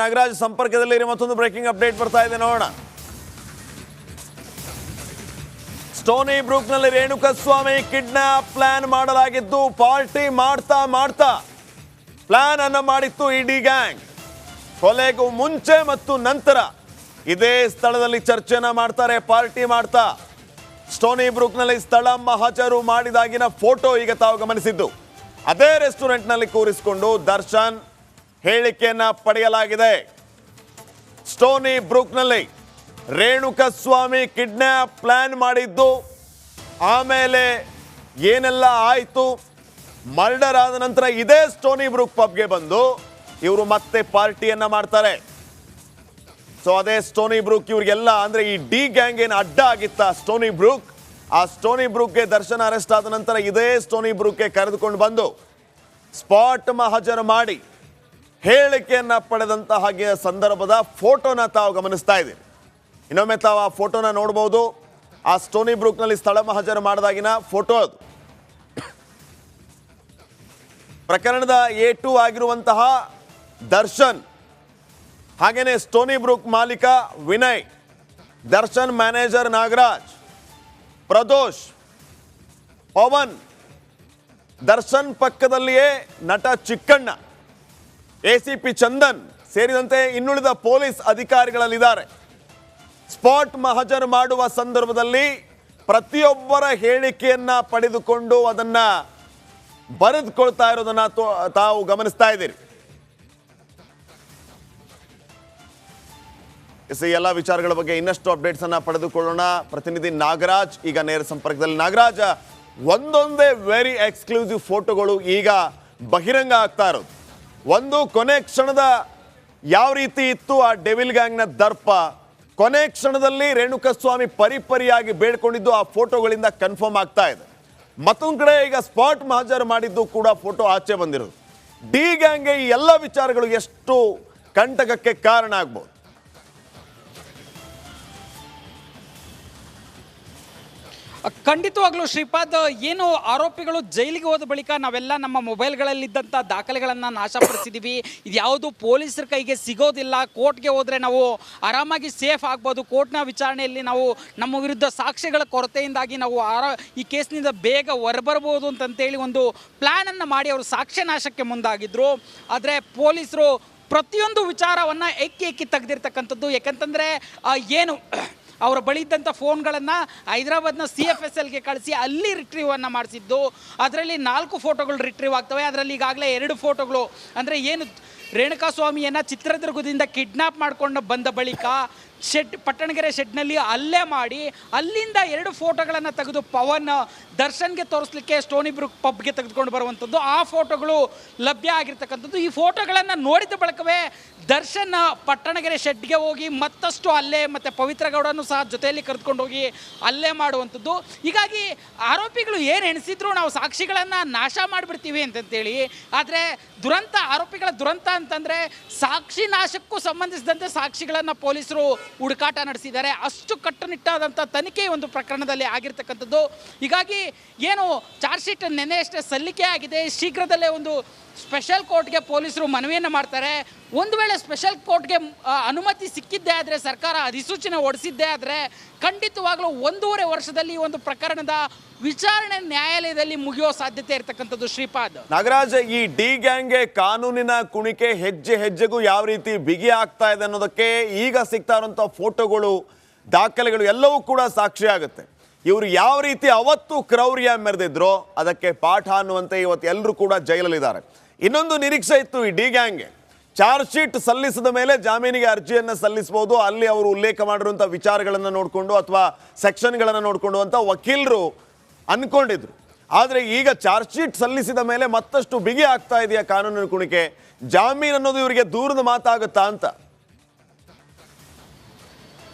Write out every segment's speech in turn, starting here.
ನಾಗರಾಜ್ ಸಂಪರ್ಕದಲ್ಲಿ ಮತ್ತೊಂದು breaking update ಬರ್ತಾ ಇದೆ ನೋಡೋಣ. ಸ್ಟೋನಿ ಬ್ರೂಕ್ನಲ್ಲಿ ರೇಣುಕಸ್ವಾಮಿ ಕಿಡ್ನಾಪ್ ಪ್ಲಾನ್ ಮಾಡಲಾಗಿದ್ದು ಪಾರ್ಟಿ ಮಾಡ್ತಾ ಪ್ಲಾನ್ ಅನ್ನು ಮಾಡಿತ್ತು ಇಡಿ ಗ್ಯಾಂಗ್. ಕೊಲೆಗೂ ಮುಂಚೆ ಮತ್ತು ನಂತರ ಇದೇ ಸ್ಥಳದಲ್ಲಿ ಚರ್ಚೆನ ಮಾಡ್ತಾರೆ. ಪಾರ್ಟಿ ಮಾಡ್ತಾ ಸ್ಟೋನಿ ಬ್ರೂಕ್ನಲ್ಲಿ ಸ್ಥಳ ಮಹಜರು ಮಾಡಿದಾಗಿನ ಫೋಟೋ ಈಗ ತಾವು ಗಮನಿಸಿದ್ದು. ಅದೇ ರೆಸ್ಟೋರೆಂಟ್ನಲ್ಲಿ ಕೂರಿಸಿಕೊಂಡು ದರ್ಶನ್ ಹೇಳಿಕೆಯನ್ನ ಪಡೆಯಲಾಗಿದೆ. ಸ್ಟೋನಿ ಬ್ರೂಕ್ನಲ್ಲಿ ರೇಣುಕಸ್ವಾಮಿ ಕಿಡ್ನಾಪ್ ಪ್ಲಾನ್ ಮಾಡಿದ್ದು, ಆಮೇಲೆ ಏನೆಲ್ಲ ಆಯಿತು, ಮರ್ಡರ್ ಆದ ನಂತರ ಇದೇ ಸ್ಟೋನಿ ಬ್ರೂಕ್ ಪಬ್ಗೆ ಬಂದು ಇವರು ಮತ್ತೆ ಪಾರ್ಟಿಯನ್ನ ಮಾಡ್ತಾರೆ. ಸೊ ಅದೇ ಸ್ಟೋನಿ ಬ್ರೂಕ್ ಇವ್ರಿಗೆಲ್ಲ ಅಂದ್ರೆ ಈ ಡಿ ಗ್ಯಾಂಗ್ ಏನು ಅಡ್ಡ ಆಗಿತ್ತ ಸ್ಟೋನಿ ಬ್ರೂಕ್, ಆ ಸ್ಟೋನಿ ಬ್ರೂಕ್ಗೆ ದರ್ಶನ್ ಅರೆಸ್ಟ್ ಆದ ನಂತರ ಇದೇ ಸ್ಟೋನಿ ಬ್ರೂಕ್ಗೆ ಕರೆದುಕೊಂಡು ಬಂದು ಸ್ಪಾಟ್ ಮಹಜರು ಮಾಡಿ ಹೇಳಿಕೆಯನ್ನ ಪಡೆದಂತ ಹಾಗೆ ಸಂದರ್ಭದ ಫೋಟೋನ ತಾವು ಗಮನಿಸ್ತಾ ಇದ್ದೀರಿ. ಇನ್ನೊಮ್ಮೆ ತಾವು ಆ ಫೋಟೋನ ನೋಡಬಹುದು. ಆ ಸ್ಟೋನಿ ಬ್ರೂಕ್ನಲ್ಲಿ ಸ್ಥಳ ಮಹಜರು ಮಾಡಿದಾಗಿನ ಫೋಟೋ ಅದು. ಪ್ರಕರಣದ A2 ಆಗಿರುವಂತಹ ದರ್ಶನ್, ಹಾಗೇನೆ ಸ್ಟೋನಿ ಬ್ರೂಕ್ ಮಾಲೀಕ ವಿನಯ್, ದರ್ಶನ್ ಮ್ಯಾನೇಜರ್ ನಾಗರಾಜ್, ಪ್ರದೋಷ್, ಪವನ್, ದರ್ಶನ್ ಪಕ್ಕದಲ್ಲಿಯೇ ನಟ ಚಿಕ್ಕಣ್ಣ, ACP ಚಂದನ್ ಸೇರಿದಂತೆ ಇನ್ನುಳಿದ ಪೊಲೀಸ್ ಅಧಿಕಾರಿಗಳಲ್ಲಿದ್ದಾರೆ. ಸ್ಪಾಟ್ ಮಹಜರ್ ಮಾಡುವ ಸಂದರ್ಭದಲ್ಲಿ ಪ್ರತಿಯೊಬ್ಬರ ಹೇಳಿಕೆಯನ್ನ ಪಡೆದುಕೊಂಡು ಅದನ್ನ ಬರೆದುಕೊಳ್ತಾ ಇರೋದನ್ನ ತಾವು ಗಮನಿಸ್ತಾ ಇದ್ದೀರಿ. ಈ ಎಲ್ಲ ವಿಚಾರಗಳ ಬಗ್ಗೆ ಇನ್ನಷ್ಟು ಅಪ್ಡೇಟ್ಸ್ ಅನ್ನ ಪಡೆದುಕೊಳ್ಳೋಣ. ಪ್ರತಿನಿಧಿ ನಾಗರಾಜ್ ಈಗ ನೇರ ಸಂಪರ್ಕದಲ್ಲಿ. ನಾಗರಾಜ್, ಒಂದೊಂದೇ ವೆರಿ ಎಕ್ಸ್ಕ್ಲೂಸಿವ್ ಫೋಟೋಗಳು ಈಗ ಬಹಿರಂಗ ಆಗ್ತಾ ಇರೋದು. ಒಂದು ಕೊನೆ ಕ್ಷಣದ ಯಾವ ರೀತಿ ಇತ್ತು ಆ ಡೆವಿಲ್ ಗ್ಯಾಂಗ್ನ ದರ್ಪ, ಕೊನೆ ಕ್ಷಣದಲ್ಲಿ ರೇಣುಕಸ್ವಾಮಿ ಪರಿಪರಿಯಾಗಿ ಬೇಡ್ಕೊಂಡಿದ್ದು ಆ ಫೋಟೋಗಳಿಂದ ಕನ್ಫರ್ಮ್ ಆಗ್ತಾ ಇದೆ. ಮತ್ತೊಂದು ಕಡೆ ಈಗ ಸ್ಪಾಟ್ ಮಹಜರು ಮಾಡಿದ್ದು ಕೂಡ ಫೋಟೋ ಆಚೆ ಬಂದಿರೋದು. ಡಿ ಗ್ಯಾಂಗ್ಗೆ ಈ ಎಲ್ಲ ವಿಚಾರಗಳು ಎಷ್ಟು ಕಂಟಕಕ್ಕೆ ಕಾರಣ ಆಗ್ಬೋದು? ಖಂಡಿತವಾಗ್ಲೂ ಶ್ರೀಪಾದ್, ಏನು ಆರೋಪಿಗಳು ಜೈಲಿಗೆ ಹೋದ ಬಳಿಕ ನಾವೆಲ್ಲ ನಮ್ಮ ಮೊಬೈಲ್ಗಳಲ್ಲಿದ್ದಂಥ ದಾಖಲೆಗಳನ್ನು ನಾಶಪಡಿಸಿದ್ದೀವಿ. ಇದು ಯಾವುದು ಪೊಲೀಸರ ಕೈಗೆ ಸಿಗೋದಿಲ್ಲ. ಕೋರ್ಟ್ಗೆ ಹೋದರೆ ನಾವು ಆರಾಮಾಗಿ ಸೇಫ್ ಆಗ್ಬೋದು. ಕೋರ್ಟ್ನ ವಿಚಾರಣೆಯಲ್ಲಿ ನಾವು ನಮ್ಮ ವಿರುದ್ಧ ಸಾಕ್ಷ್ಯಗಳ ಕೊರತೆಯಿಂದಾಗಿ ನಾವು ಈ ಕೇಸ್ನಿಂದ ಬೇಗ ಹೊರಬರ್ಬೋದು ಅಂತಂತೇಳಿ ಒಂದು ಪ್ಲ್ಯಾನನ್ನು ಮಾಡಿ ಅವರು ಸಾಕ್ಷ್ಯ ನಾಶಕ್ಕೆ ಮುಂದಾಗಿದ್ದರು. ಆದರೆ ಪೊಲೀಸರು ಪ್ರತಿಯೊಂದು ವಿಚಾರವನ್ನು ಎಕ್ಕಿ ತೆಗೆದಿರ್ತಕ್ಕಂಥದ್ದು. ಯಾಕಂತಂದರೆ ಏನು ಅವರ ಬಳಿ ಇದ್ದಂಥ ಫೋನ್ಗಳನ್ನು ಹೈದರಾಬಾದ್ನ CFSLಗೆ ಕಳಿಸಿ ಅಲ್ಲಿ ರಿಟ್ರೀವನ್ನು ಮಾಡಿಸಿದ್ದು. ಅದರಲ್ಲಿ 4 ಫೋಟೋಗಳು ರಿಟ್ರೀವ್ ಆಗ್ತವೆ. ಅದರಲ್ಲಿ ಈಗಾಗಲೇ 2 ಫೋಟೋಗಳು ಅಂದರೆ ಏನು ರೇಣುಕಾಸ್ವಾಮಿಯನ್ನು ಚಿತ್ರದುರ್ಗದಿಂದ ಕಿಡ್ನಾಪ್ ಮಾಡಿಕೊಂಡು ಬಂದ ಬಳಿಕ ಪಟ್ಟಣಗೆರೆ ಶೆಡ್ನಲ್ಲಿ ಹಲ್ಲೆ ಮಾಡಿ ಅಲ್ಲಿಂದ 2 ಫೋಟೋಗಳನ್ನು ತೆಗೆದು ಪವನ್ ದರ್ಶನ್ಗೆ ತೋರಿಸ್ಲಿಕ್ಕೆ ಸ್ಟೋನಿ ಬ್ರೂಕ್ ಪಬ್ಗೆ ತೆಗೆದುಕೊಂಡು ಬರುವಂಥದ್ದು. ಆ ಫೋಟೋಗಳು ಲಭ್ಯ ಆಗಿರ್ತಕ್ಕಂಥದ್ದು. ಈ ಫೋಟೋಗಳನ್ನು ನೋಡಿದ ಬಳಿಕವೇ ದರ್ಶನ್ ಪಟ್ಟಣಗೆರೆ ಶೆಡ್ಗೆ ಹೋಗಿ ಮತ್ತಷ್ಟು ಹಲ್ಲೆ ಮತ್ತು ಪವಿತ್ರ ಗೌಡನೂ ಸಹ ಜೊತೆಯಲ್ಲಿ ಕರೆದುಕೊಂಡು ಹೋಗಿ ಹಲ್ಲೆ ಮಾಡುವಂಥದ್ದು. ಹೀಗಾಗಿ ಆರೋಪಿಗಳು ಏನು ಎಣಿಸಿದ್ರು ನಾವು ಸಾಕ್ಷಿಗಳನ್ನು ನಾಶ ಮಾಡಿಬಿಡ್ತೀವಿ ಅಂತಂತೇಳಿ. ಆದರೆ ಆರೋಪಿಗಳ ದುರಂತ ಅಂತಂದರೆ ಸಾಕ್ಷಿ ನಾಶಕ್ಕೂ ಸಂಬಂಧಿಸಿದಂತೆ ಸಾಕ್ಷಿಗಳನ್ನು ಪೊಲೀಸರು ಹುಡುಕಾಟ ನಡೆಸಿದ್ದಾರೆ. ಅಷ್ಟು ಕಟ್ಟುನಿಟ್ಟಾದಂಥ ತನಿಖೆ ಒಂದು ಪ್ರಕರಣದಲ್ಲಿ ಆಗಿರ್ತಕ್ಕಂಥದ್ದು. ಹೀಗಾಗಿ ಏನು ಚಾರ್ಜ್ ಶೀಟ್ ನೆನ್ನೆಯಷ್ಟೇ ಸಲ್ಲಿಕೆ ಆಗಿದೆ. ಶೀಘ್ರದಲ್ಲೇ ಒಂದು ಸ್ಪೆಷಲ್ ಕೋರ್ಟ್ಗೆ ಪೊಲೀಸರು ಮನವಿಯನ್ನು ಮಾಡ್ತಾರೆ. ಒಂದು ವೇಳೆ ಸ್ಪೆಷಲ್ ಕೋರ್ಟ್ಗೆ ಅನುಮತಿ ಸಿಕ್ಕಿದ್ದೇ ಆದರೆ, ಸರ್ಕಾರ ಅಧಿಸೂಚನೆ ಹೊರಡಿಸಿದ್ದೇ ಆದರೆ ಖಂಡಿತವಾಗ್ಲೂ 1.5 ವರ್ಷದಲ್ಲಿ ಒಂದು ಪ್ರಕರಣದ ವಿಚಾರಣೆ ನ್ಯಾಯಾಲಯದಲ್ಲಿ ಮುಗಿಯೋ ಸಾಧ್ಯತೆ ಇರತಕ್ಕಂಥದ್ದು. ಶ್ರೀಪಾದ್, ನಾಗರಾಜ್, ಈ ಡಿ ಗ್ಯಾಂಗ್ಗೆ ಕಾನೂನಿನ ಕುಣಿಕೆ ಹೆಜ್ಜೆ ಹೆಜ್ಜೆಗೂ ಯಾವ ರೀತಿ ಬಿಗಿ ಆಗ್ತಾ ಇದೆ ಅನ್ನೋದಕ್ಕೆ ಈಗ ಸಿಗ್ತಾ ಇರುವಂತಹ ಫೋಟೋಗಳು, ದಾಖಲೆಗಳು ಎಲ್ಲವೂ ಕೂಡ ಸಾಕ್ಷಿ ಆಗುತ್ತೆ. ಇವರು ಯಾವ ರೀತಿ ಅವತ್ತು ಕ್ರೌರ್ಯ ಮೆರೆದಿದ್ರೋ ಅದಕ್ಕೆ ಪಾಠ ಅನ್ನುವಂತೆ ಇವತ್ತು ಎಲ್ಲರೂ ಕೂಡ ಜೈಲಲ್ಲಿದ್ದಾರೆ. ಇನ್ನೊಂದು ನಿರೀಕ್ಷೆ ಇತ್ತು ಈ ಡಿ ಗ್ಯಾಂಗ್ಗೆ, ಚಾರ್ಜ್ ಶೀಟ್ ಸಲ್ಲಿಸಿದ ಮೇಲೆ ಜಾಮೀನಿಗೆ ಅರ್ಜಿಯನ್ನು ಸಲ್ಲಿಸಬಹುದು. ಅಲ್ಲಿ ಅವರು ಉಲ್ಲೇಖ ಮಾಡಿರುವಂಥ ವಿಚಾರಗಳನ್ನು ನೋಡಿಕೊಂಡು ಅಥವಾ ಸೆಕ್ಷನ್ಗಳನ್ನು ನೋಡಿಕೊಂಡು ಅಂತ ವಕೀಲರು ಅನ್ಕೊಂಡಿದ್ರು. ಆದರೆ ಈಗ ಚಾರ್ಜ್ ಶೀಟ್ ಸಲ್ಲಿಸಿದ ಮೇಲೆ ಮತ್ತಷ್ಟು ಬಿಗಿ ಆಗ್ತಾ ಇದೆಯಾ ಕಾನೂನಿನ ಕುಣಿಕೆ? ಜಾಮೀನು ಅನ್ನೋದು ಇವರಿಗೆ ದೂರದ ಮಾತಾಗುತ್ತಾ ಅಂತ?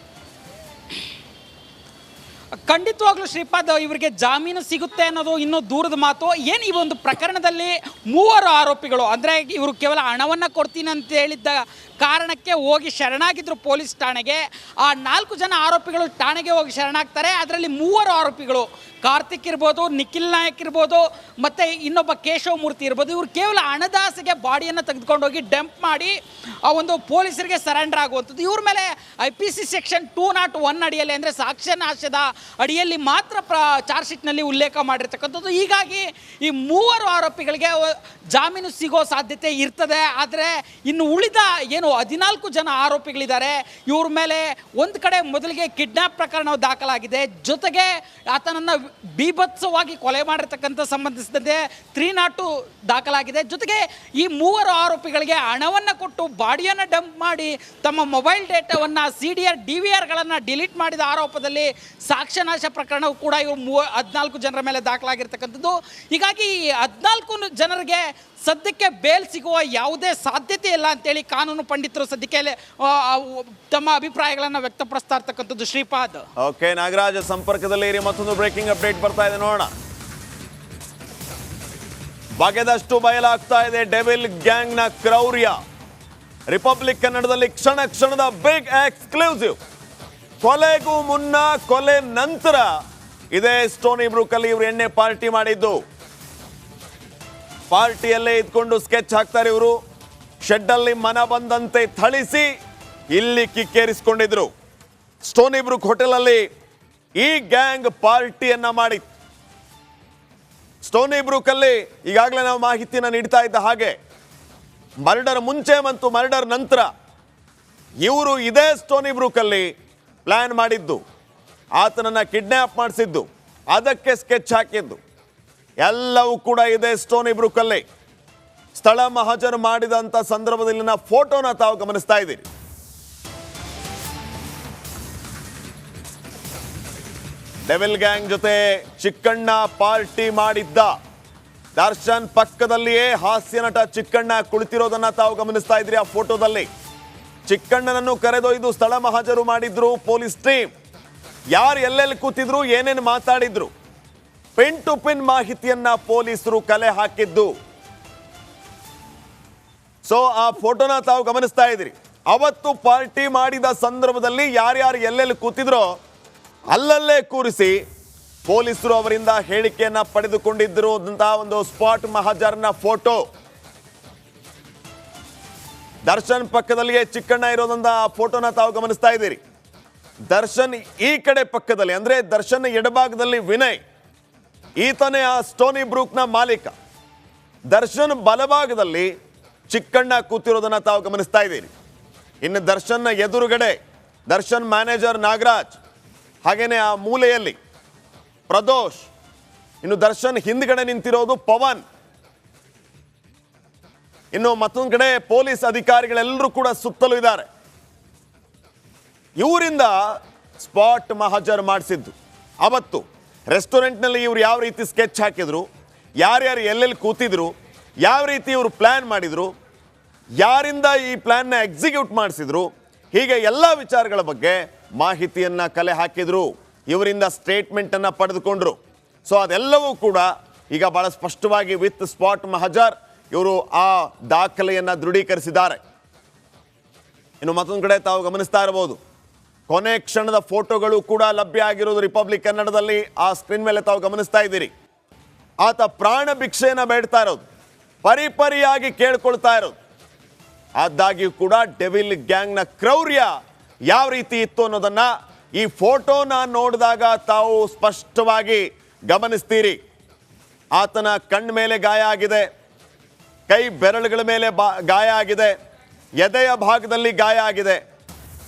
ಖಂಡಿತವಾಗ್ಲೂ ಶ್ರೀಪಾದ್, ಇವರಿಗೆ ಜಾಮೀನು ಸಿಗುತ್ತೆ ಅನ್ನೋದು ಇನ್ನೂ ದೂರದ ಮಾತು. ಏನು ಈ ಒಂದು ಪ್ರಕರಣದಲ್ಲಿ 3 ಆರೋಪಿಗಳು ಅಂದರೆ ಇವರು ಕೇವಲ ಹಣವನ್ನು ಕೊಡ್ತೀನಿ ಅಂತ ಹೇಳಿದ್ದ ಕಾರಣಕ್ಕೆ ಹೋಗಿ ಶರಣಾಗಿದ್ದರು ಪೊಲೀಸ್ ಠಾಣೆಗೆ. ಆ 4 ಜನ ಆರೋಪಿಗಳು ಠಾಣೆಗೆ ಹೋಗಿ ಶರಣಾಗ್ತಾರೆ. ಅದರಲ್ಲಿ 3 ಆರೋಪಿಗಳು ಕಾರ್ತಿಕ್ ಇರ್ಬೋದು, ನಿಖಿಲ್ ನಾಯಕ್ ಇರ್ಬೋದು, ಮತ್ತು ಇನ್ನೊಬ್ಬ ಕೇಶವ ಮೂರ್ತಿ ಇರ್ಬೋದು. ಇವರು ಕೇವಲ ಹಣದಾಸೆಗೆ ಬಾಡಿಯನ್ನು ತೆಗೆದುಕೊಂಡೋಗಿ ಡಂಪ್ ಮಾಡಿ ಆ ಒಂದು ಪೊಲೀಸರಿಗೆ ಸರೆಂಡರ್ ಆಗುವಂಥದ್ದು. ಇವ್ರ ಮೇಲೆ IPC ಸೆಕ್ಷನ್ 201 ಅಡಿಯಲ್ಲಿ ಅಂದರೆ ಸಾಕ್ಷ್ಯನಾಶದ ಅಡಿಯಲ್ಲಿ ಮಾತ್ರ ಚಾರ್ಜ್ ಶೀಟ್ನಲ್ಲಿ ಉಲ್ಲೇಖ ಮಾಡಿರ್ತಕ್ಕಂಥದ್ದು. ಹೀಗಾಗಿ ಈ 3 ಆರೋಪಿಗಳಿಗೆ ಜಾಮೀನು ಸಿಗೋ ಸಾಧ್ಯತೆ ಇರ್ತದೆ. ಆದರೆ ಇನ್ನು ಉಳಿದ ಏನು 14 ಜನ ಆರೋಪಿಗಳಿದ್ದಾರೆ, ಇವ್ರ ಮೇಲೆ ಒಂದು ಕಡೆ ಮೊದಲಿಗೆ ಕಿಡ್ನಾಪ್ ಪ್ರಕರಣ ದಾಖಲಾಗಿದೆ, ಜೊತೆಗೆ ಆತನನ್ನು ಬೀಭತ್ಸವಾಗಿ ಕೊಲೆ ಮಾಡಿರ್ತಕ್ಕಂಥ ಸಂಬಂಧಿಸಿದಂತೆ 302 ದಾಖಲಾಗಿದೆ. ಜೊತೆಗೆ ಈ 3 ಆರೋಪಿಗಳಿಗೆ ಹಣವನ್ನು ಕೊಟ್ಟು ಬಾಡಿಯನ್ನು ಡಂಪ್ ಮಾಡಿ ತಮ್ಮ ಮೊಬೈಲ್ ಡೇಟಾವನ್ನು CDR DVRಗಳನ್ನು ಡಿಲೀಟ್ ಮಾಡಿದ ಆರೋಪದಲ್ಲಿ ಸಾಕ್ಷ್ಯನಾಶ ಪ್ರಕರಣವು ಕೂಡ ಇವರು 14 ಜನರ ಮೇಲೆ ದಾಖಲಾಗಿರ್ತಕ್ಕಂಥದ್ದು. ಹೀಗಾಗಿ ಈ 14 ಜನರಿಗೆ ಸದ್ಯಕ್ಕೆ ಬೇಲ್ ಸಿಗುವ ಯಾವುದೇ ಸಾಧ್ಯತೆ ಇಲ್ಲ ಅಂತೇಳಿ ಕಾನೂನು ಪಂಡಿತರು ಸದ್ಯಕ್ಕೆ ತಮ್ಮ ಅಭಿಪ್ರಾಯಗಳನ್ನು ವ್ಯಕ್ತಪಡಿಸ್ತಾ ಇರ್ತಕ್ಕಂಥದ್ದು. ಶ್ರೀಪಾದ್, ಓಕೆ, ನಾಗರಾಜ ಸಂಪರ್ಕದಲ್ಲಿ ಇರಿ. ಮತ್ತೊಂದು ಬ್ರೇಕಿಂಗ್ ಅಪ್ಡೇಟ್ ಬರ್ತಾ ಇದೆ, ನೋಡೋಣ. ಬಗೆದಷ್ಟು ಬಯಲಾಗ್ತಾ ಇದೆ ಡೆವಿಲ್ ಗ್ಯಾಂಗ್ನ ಕ್ರೌರ್ಯ. ರಿಪಬ್ಲಿಕ್ ಕನ್ನಡದಲ್ಲಿ ಕ್ಷಣ ಕ್ಷಣದ ಬಿಗ್ ಎಕ್ಸ್ಕ್ಲೂಸಿವ್. ಕೊಲೆಗೂ ಮುನ್ನ, ಕೊಲೆ ನಂತರ ಇದೇ ಸ್ಟೋನಿ ಬ್ರೂಕ್ ಅಲ್ಲಿ ಇವರು ಎಣ್ಣೆ ಪಾರ್ಟಿ ಮಾಡಿದ್ದು. ಪಾರ್ಟಿಯಲ್ಲೇ ಇದ್ಕೊಂಡು ಸ್ಕೆಚ್ ಹಾಕ್ತಾರೆ ಇವರು. ಶೆಡ್ ಅಲ್ಲಿ ಮನ ಬಂದಂತೆ ಥಳಿಸಿ ಇಲ್ಲಿ ಕಿಕ್ಕೇರಿಸಿಕೊಂಡಿದ್ರು. ಸ್ಟೋನಿ ಬ್ರೂಕ್ ಹೋಟೆಲ್ ಅಲ್ಲಿ ಈ ಗ್ಯಾಂಗ್ ಪಾರ್ಟಿಯನ್ನ ಮಾಡಿ. ಸ್ಟೋನಿ ಬ್ರೂಕ್ ಅಲ್ಲಿ ಈಗಾಗಲೇ ನಾವು ಮಾಹಿತಿಯನ್ನು ನೀಡ್ತಾ ಇದ್ದ ಹಾಗೆ ಮರ್ಡರ್ ಮುಂಚೆ ಮತ್ತು ಮರ್ಡರ್ ನಂತರ ಇವರು ಇದೇ ಸ್ಟೋನಿ ಬ್ರೂಕ್ ಅಲ್ಲಿ ಪ್ಲಾನ್ ಮಾಡಿದ್ದು, ಆತನನ್ನ ಕಿಡ್ನಾಪ್ ಮಾಡಿಸಿದ್ದು, ಅದಕ್ಕೆ ಸ್ಕೆಚ್ ಹಾಕಿದ್ದು ಎಲ್ಲವೂ ಕೂಡ ಇದೆ ಸ್ಟೋನಿ ಬ್ರೂಕ್ ಅಲ್ಲಿ. ಸ್ಥಳ ಮಹಜರು ಮಾಡಿದಂತ ಸಂದರ್ಭದಲ್ಲಿನ ಫೋಟೋನ ತಾವು ಗಮನಿಸ್ತಾ ಇದ್ದೀರಿ. ಡೆವಿಲ್ ಗ್ಯಾಂಗ್ ಜೊತೆ ಚಿಕ್ಕಣ್ಣ ಪಾರ್ಟಿ ಮಾಡಿದ್ದ. ದರ್ಶನ್ ಪಕ್ಕದಲ್ಲಿಯೇ ಹಾಸ್ಯ ನಟ ಚಿಕ್ಕಣ್ಣ ಕುಳಿತಿರೋದನ್ನ ತಾವು ಗಮನಿಸ್ತಾ ಇದ್ರಿ. ಆ ಫೋಟೋದಲ್ಲಿ ಚಿಕ್ಕಣ್ಣನನ್ನು ಕರೆದೊಯ್ದು ಸ್ಥಳ ಮಹಜರು ಮಾಡಿದ್ರು ಪೊಲೀಸ್ ಟೀಮ್. ಯಾರು ಎಲ್ಲೆಲ್ಲಿ ಕೂತಿದ್ರು, ಏನೇನು ಮಾತಾಡಿದ್ರು, ಪಿನ್ ಟು ಪಿನ್ ಮಾಹಿತಿಯನ್ನ ಪೊಲೀಸರು ಕಲೆ ಹಾಕಿದ್ದು. ಸೊ ಆ ಫೋಟೋನ ತಾವು ಗಮನಿಸ್ತಾ ಇದ್ರಿ. ಅವತ್ತು ಪಾರ್ಟಿ ಮಾಡಿದ ಸಂದರ್ಭದಲ್ಲಿ ಯಾರ್ಯಾರು ಎಲ್ಲೆಲ್ಲಿ ಕೂತಿದ್ರೋ ಅಲ್ಲಲ್ಲೇ ಕೂರಿಸಿ ಪೊಲೀಸರು ಅವರಿಂದ ಹೇಳಿಕೆಯನ್ನ ಪಡೆದುಕೊಂಡಿದ್ದರು ಅಂತ ಒಂದು ಸ್ಪಾಟ್ ಮಹಜರ್ನ ಫೋಟೋ. ದರ್ಶನ್ ಪಕ್ಕದಲ್ಲಿಯೇ ಚಿಕ್ಕಣ್ಣ ಇರೋದಂತ ಆ ಫೋಟೋನ ತಾವು ಗಮನಿಸ್ತಾ ಇದ್ದೀರಿ. ದರ್ಶನ್ ಈ ಕಡೆ ಪಕ್ಕದಲ್ಲಿ ಅಂದ್ರೆ ದರ್ಶನ್ ಎಡಭಾಗದಲ್ಲಿ ವಿನಯ್, ಈತನೇ ಆ ಸ್ಟೋನಿ ಬ್ರೂಕ್ನ ಮಾಲೀಕ. ದರ್ಶನ್ ಬಲಭಾಗದಲ್ಲಿ ಚಿಕ್ಕಣ್ಣ ಕೂತಿರೋದನ್ನ ತಾವು ಗಮನಿಸ್ತಾ ಇದ್ದೀರಿ. ಇನ್ನು ದರ್ಶನ್ನ ಎದುರುಗಡೆ ದರ್ಶನ್ ಮ್ಯಾನೇಜರ್ ನಾಗರಾಜ್, ಹಾಗೇನೆ ಆ ಮೂಲೆಯಲ್ಲಿ ಪ್ರದೋಷ್, ಇನ್ನು ದರ್ಶನ್ ಹಿಂದ್ಗಡೆ ನಿಂತಿರೋದು ಪವನ್, ಇನ್ನು ಮತ್ತೊಂದು ಕಡೆ ಪೊಲೀಸ್ ಅಧಿಕಾರಿಗಳೆಲ್ಲರೂ ಕೂಡ ಸುತ್ತಲೂ ಇದ್ದಾರೆ. ಇವರಿಂದ ಸ್ಪಾಟ್ ಮಹಜರ್ ಮಾಡಿಸಿದ್ದು. ಅವತ್ತು ರೆಸ್ಟೋರೆಂಟ್ನಲ್ಲಿ ಇವರು ಯಾವ ರೀತಿ ಸ್ಕೆಚ್ ಹಾಕಿದ್ರು, ಯಾರ್ಯಾರು ಎಲ್ಲೆಲ್ಲಿ ಕೂತಿದ್ರು, ಯಾವ ರೀತಿ ಇವರು ಪ್ಲ್ಯಾನ್ ಮಾಡಿದ್ರು, ಯಾರಿಂದ ಈ ಪ್ಲ್ಯಾನ್ನ ಎಕ್ಸಿಕ್ಯೂಟ್ ಮಾಡಿಸಿದ್ರು, ಹೀಗೆ ಎಲ್ಲ ವಿಚಾರಗಳ ಬಗ್ಗೆ ಮಾಹಿತಿಯನ್ನು ಕಲೆ ಹಾಕಿದ್ರು. ಇವರಿಂದ ಸ್ಟೇಟ್ಮೆಂಟನ್ನು ಪಡೆದುಕೊಂಡ್ರು. ಸೊ ಅದೆಲ್ಲವೂ ಕೂಡ ಈಗ ಭಾಳ ಸ್ಪಷ್ಟವಾಗಿ ವಿತ್ ಸ್ಪಾಟ್ ಮಹಜರ್ ಇವರು ಆ ದಾಖಲೆಯನ್ನು ದೃಢೀಕರಿಸಿದ್ದಾರೆ. ಇನ್ನು ಮತ್ತೊಂದು ಕಡೆ ತಾವು ಗಮನಿಸ್ತಾ ಇರಬಹುದು, ಕೊನೆ ಕ್ಷಣದ ಫೋಟೋಗಳು ಕೂಡ ಲಭ್ಯ ಆಗಿರೋದು ರಿಪಬ್ಲಿಕ್ ಕನ್ನಡದಲ್ಲಿ. ಆ ಸ್ಕ್ರೀನ್ ಮೇಲೆ ತಾವು ಗಮನಿಸ್ತಾ ಇದ್ದೀರಿ. ಆತ ಪ್ರಾಣ ಭಿಕ್ಷೆಯನ್ನು ಬೇಡ್ತಾ ಇರೋದು, ಪರಿಪರಿಯಾಗಿ ಕೇಳ್ಕೊಳ್ತಾ ಇರೋದು. ಆದಾಗ್ಯೂ ಕೂಡ ಡೆವಿಲ್ ಗ್ಯಾಂಗ್ನ ಕ್ರೌರ್ಯ ಯಾವ ರೀತಿ ಇತ್ತು ಅನ್ನೋದನ್ನ ಈ ಫೋಟೋನ ನೋಡಿದಾಗ ತಾವು ಸ್ಪಷ್ಟವಾಗಿ ಗಮನಿಸ್ತೀರಿ. ಆತನ ಕಣ್ಣ ಮೇಲೆ ಗಾಯ ಆಗಿದೆ, ಕೈ ಬೆರಳುಗಳ ಮೇಲೆ ಗಾಯ ಆಗಿದೆ, ಎದೆಯ ಭಾಗದಲ್ಲಿ ಗಾಯ ಆಗಿದೆ.